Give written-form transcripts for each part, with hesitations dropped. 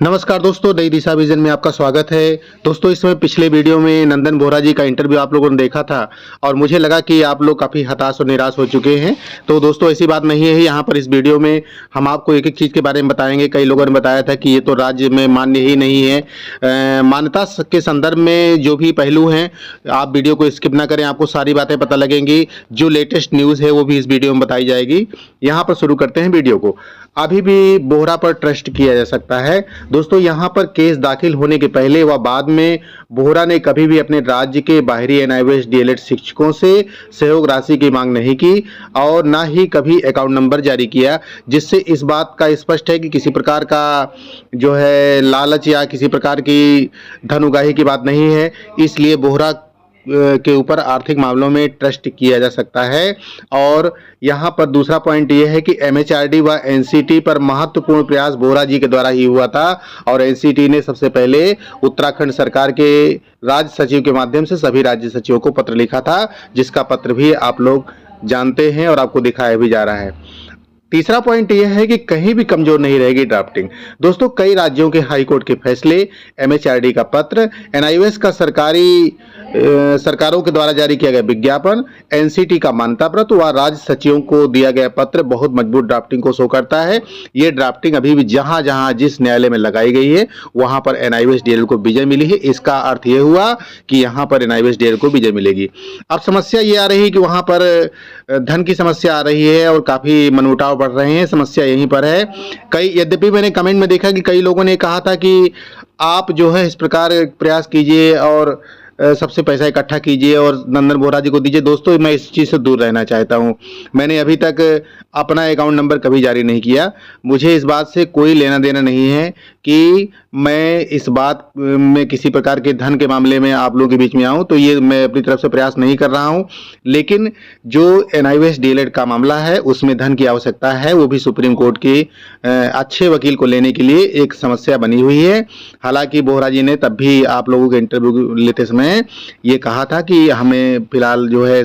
नमस्कार दोस्तों, नई दिशा विजन में आपका स्वागत है। दोस्तों, इसमें पिछले वीडियो में नंदन बोहरा जी का इंटरव्यू आप लोगों ने देखा था और मुझे लगा कि आप लोग काफ़ी हताश और निराश हो चुके हैं। तो दोस्तों, ऐसी बात नहीं है। यहाँ पर इस वीडियो में हम आपको एक एक चीज़ के बारे में बताएंगे। कई लोगों ने बताया था कि ये तो राज्य में मान्य ही नहीं है। मान्यता के संदर्भ में जो भी पहलू हैं, आप वीडियो को स्किप ना करें, आपको सारी बातें पता लगेंगी। जो लेटेस्ट न्यूज़ है वो भी इस वीडियो में बताई जाएगी। यहाँ पर शुरू करते हैं वीडियो को। अभी भी बोहरा पर ट्रस्ट किया जा सकता है। दोस्तों, यहाँ पर केस दाखिल होने के पहले व बाद में बोहरा ने कभी भी अपने राज्य के बाहरी एनआईओएस डीएलएड शिक्षकों से सहयोग राशि की मांग नहीं की और ना ही कभी अकाउंट नंबर जारी किया, जिससे इस बात का स्पष्ट है कि किसी प्रकार का जो है लालच या किसी प्रकार की धन उगाही की बात नहीं है। इसलिए बोहरा के ऊपर आर्थिक मामलों में ट्रस्ट किया जा सकता है। और यहाँ पर दूसरा पॉइंट ये है कि एमएचआरडी व एनसीटी पर महत्वपूर्ण प्रयास बोहरा जी के द्वारा ही हुआ था और एनसीटी ने सबसे पहले उत्तराखंड सरकार के राज्य सचिव के माध्यम से सभी राज्य सचिवों को पत्र लिखा था, जिसका पत्र भी आप लोग जानते हैं और आपको दिखाया भी जा रहा है। तीसरा पॉइंट यह है कि कहीं भी कमजोर नहीं रहेगी ड्राफ्टिंग। दोस्तों, कई राज्यों के हाई कोर्ट के फैसले, एमएचआरडी का पत्र, एनआईओएस का सरकारों के द्वारा जारी किया गया विज्ञापन, एनसीटी का मान्यता पत्र व राज्य सचिवों को दिया गया पत्र बहुत मजबूत ड्राफ्टिंग को शो करता है। ये ड्राफ्टिंग अभी भी जहां जहां जिस न्यायालय में लगाई गई है वहां पर एनआईओएस डीएल को विजय मिली है। इसका अर्थ यह हुआ कि यहां पर एनआईओएस डीएल को विजय मिलेगी। अब समस्या ये आ रही है कि वहां पर धन की समस्या आ रही है और काफी मनमुटाव बढ़ रहे हैं। समस्या यहीं पर है। यद्यपि मैंने कमेंट में देखा कि कई लोगों ने कहा था कि आप जो है इस प्रकार प्रयास कीजिए और सबसे पैसा इकट्ठा कीजिए और नंदन बोहरा जी को दीजिए। दोस्तों, मैं इस चीज़ से दूर रहना चाहता हूं। मैंने अभी तक अपना अकाउंट नंबर कभी जारी नहीं किया। मुझे इस बात से कोई लेना देना नहीं है कि मैं इस बात में किसी प्रकार के धन के मामले में आप लोगों के बीच में आऊं। तो ये मैं अपनी तरफ से प्रयास नहीं कर रहा हूं। लेकिन जो एनआईओएस डीएलएड का मामला है उसमें धन की आवश्यकता है, वो भी सुप्रीम कोर्ट के अच्छे वकील को लेने के लिए एक समस्या बनी हुई है। हालांकि बोहरा जी ने तब भी आप लोगों के इंटरव्यू लेते समय ये कहा था कि हमें फिलहाल जो है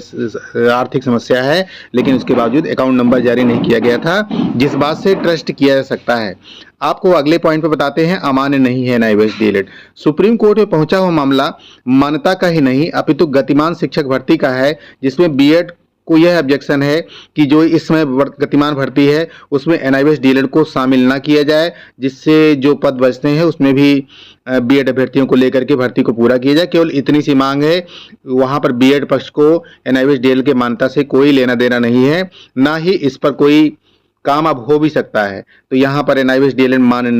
आर्थिक समस्या है, लेकिन उसके बावजूद अकाउंट नंबर जारी नहीं किया गया था, जिस बात से ट्रस्ट किया जा सकता है। आपको अगले पॉइंट पे बताते हैं। अमान्य नहीं है एनआईओएस डीएलएड। सुप्रीम कोर्ट में पहुंचा हुआ मामला मान्यता का ही नहीं अपितु गतिमान शिक्षक भर्ती का है, जिसमें बीएड को यह ऑब्जेक्शन है कि जो इस समय गतिमान भर्ती है उसमें एनआईओएस डीएलएड को शामिल ना किया जाए, जिससे जो पद बचते हैं उसमें भी बीएड अभ्यर्थियों को लेकर के भर्ती को पूरा किया जाए। केवल इतनी सी मांग है। वहां पर बीएड पक्ष को एनआईओएस डीएलएड के मान्यता से कोई लेना देना नहीं है, ना ही इस पर कोई काम अब हो भी सकता है। तो यहाँ पर एनआईओएस डीएलएड अमान्य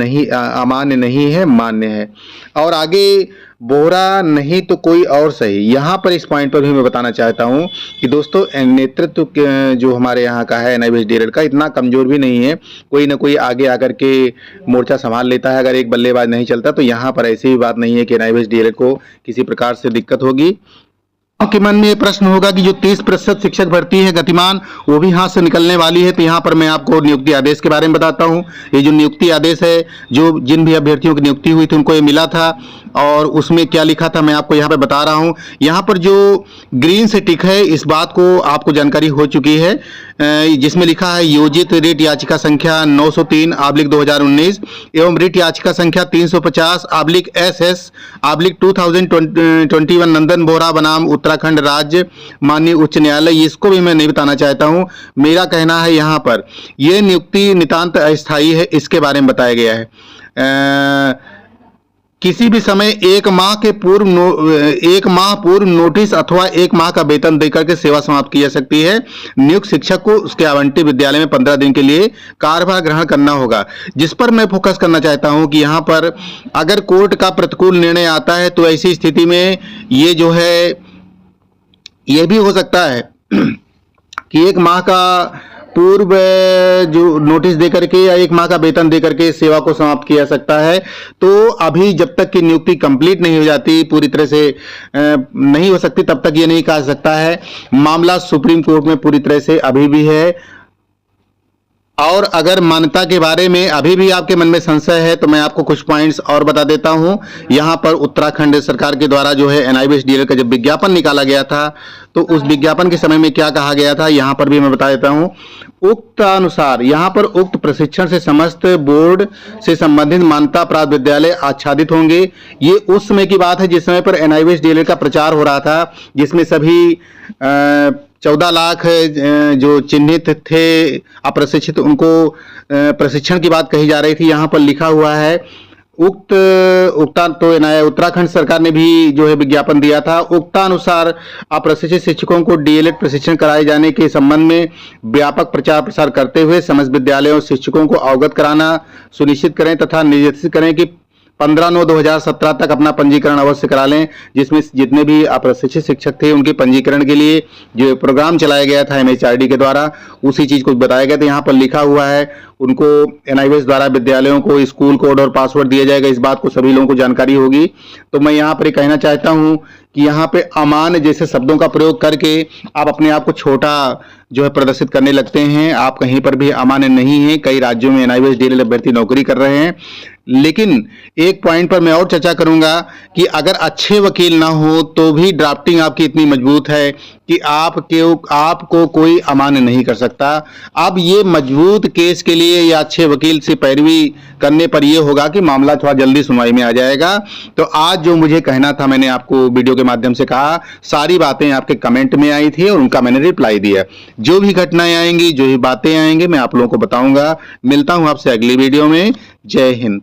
नहीं है, मान्य है। और आगे बोहरा नहीं तो कोई और सही। यहाँ पर इस पॉइंट पर भी मैं बताना चाहता हूँ कि दोस्तों, नेतृत्व जो हमारे यहाँ का है एनआईओएस डीएलएड का इतना कमजोर भी नहीं है। कोई ना कोई आगे आकर के मोर्चा संभाल लेता है। अगर एक बल्लेबाज नहीं चलता तो यहाँ पर ऐसी भी बात नहीं है कि एनआईओएस डीएलएड को किसी प्रकार से दिक्कत होगी। आपके मन में ये प्रश्न होगा कि जो 30% शिक्षक भर्ती है गतिमान, वो भी हाथ से निकलने वाली है। तो यहाँ पर मैं आपको नियुक्ति आदेश के बारे में बताता हूँ। ये जो नियुक्ति आदेश है, जो जिन भी अभ्यर्थियों की नियुक्ति हुई थी उनको ये मिला था और उसमें क्या लिखा था मैं आपको यहाँ पे बता रहा हूँ। यहाँ पर जो ग्रीन से टिक है, इस बात को आपको जानकारी हो चुकी है, जिसमें लिखा है योजित रिट याचिका संख्या 903/2019 एवं रिट याचिका संख्या 350/SS/2021 नंदन बोहरा बनाम उत्तराखंड राज्य माननीय उच्च न्यायालय। इसको भी मैं नहीं बताना चाहता हूं। मेरा कहना है यहाँ पर यह नियुक्ति नितांत अस्थायी है, इसके बारे में बताया गया है। किसी भी समय एक माह पूर्व नोटिस अथवा 1 माह का वेतन देकर के सेवा समाप्त की जा सकती है। नियुक्त शिक्षक को उसके आवंटित विद्यालय में 15 दिन के लिए कार्यभार ग्रहण करना होगा। जिस पर मैं फोकस करना चाहता हूं कि यहाँ पर अगर कोर्ट का प्रतिकूल निर्णय आता है तो ऐसी स्थिति में ये जो है ये भी हो सकता है कि 1 माह का पूर्व जो नोटिस देकर के या 1 माह का वेतन देकर के सेवा को समाप्त किया जा सकता है। तो अभी जब तक कि नियुक्ति कंप्लीट नहीं हो जाती, पूरी तरह से नहीं हो सकती, तब तक ये नहीं कहा सकता है। मामला सुप्रीम कोर्ट में पूरी तरह से अभी भी है। और अगर मान्यता के बारे में अभी भी आपके मन में संशय है तो मैं आपको कुछ पॉइंट्स और बता देता हूं। यहाँ पर उत्तराखंड सरकार के द्वारा जो है एनआईओएस डीएलएड का जब विज्ञापन निकाला गया था तो उस विज्ञापन के समय में क्या कहा गया था, यहाँ पर भी मैं बता देता हूं। उक्त अनुसार यहाँ पर उक्त प्रशिक्षण से समस्त बोर्ड से संबंधित मान्यता प्राप्त विद्यालय आच्छादित होंगे। ये उस समय की बात है जिस समय पर एनआईवीएस डीएलएड का प्रचार हो रहा था, जिसमें सभी 14 लाख जो चिन्हित थे अप्रशिक्षित, उनको प्रशिक्षण की बात कही जा रही थी। यहाँ पर लिखा हुआ है उत्तराखंड सरकार ने भी जो है विज्ञापन दिया था। उक्तानुसार अप्रशिक्षित शिक्षकों को डीएलएड प्रशिक्षण कराए जाने के संबंध में व्यापक प्रचार प्रसार करते हुए समस्त विद्यालयों और शिक्षकों को अवगत कराना सुनिश्चित करें तथा निर्देशित करें कि 15/9/2017 तक अपना पंजीकरण अवश्य करा लें, जिसमें जितने भी अप्रशिक्षित शिक्षक थे उनके पंजीकरण के लिए जो प्रोग्राम चलाया गया था एमएचआरडी के द्वारा, उसी चीज को बताया गया था। यहाँ पर लिखा हुआ है उनको एनआईवीएस द्वारा विद्यालयों को स्कूल कोड और पासवर्ड दिया जाएगा, इस बात को सभी लोगों को जानकारी होगी। तो मैं यहाँ पर ये कहना चाहता हूँ कि यहाँ पे अमान्य जैसे शब्दों का प्रयोग करके आप अपने आप को छोटा जो है प्रदर्शित करने लगते हैं। आप कहीं पर भी अमान्य नहीं है। कई राज्यों में एनआईवीएस डीएलएड अभ्यर्थी नौकरी कर रहे हैं। लेकिन एक पॉइंट पर मैं और चर्चा करूंगा कि अगर अच्छे वकील ना हो तो भी ड्राफ्टिंग आपकी इतनी मजबूत है कि आपको कोई अमान्य नहीं कर सकता। अब ये मजबूत केस के लिए या अच्छे वकील से पैरवी करने पर यह होगा कि मामला थोड़ा जल्दी सुनवाई में आ जाएगा। तो आज जो मुझे कहना था मैंने आपको वीडियो के माध्यम से कहा, सारी बातें आपके कमेंट में आई थी और उनका मैंने रिप्लाई दिया। जो भी घटनाएं आएंगी, जो भी बातें आएंगी, मैं आप लोगों को बताऊंगा। मिलता हूं आपसे अगली वीडियो में। जय हिंद।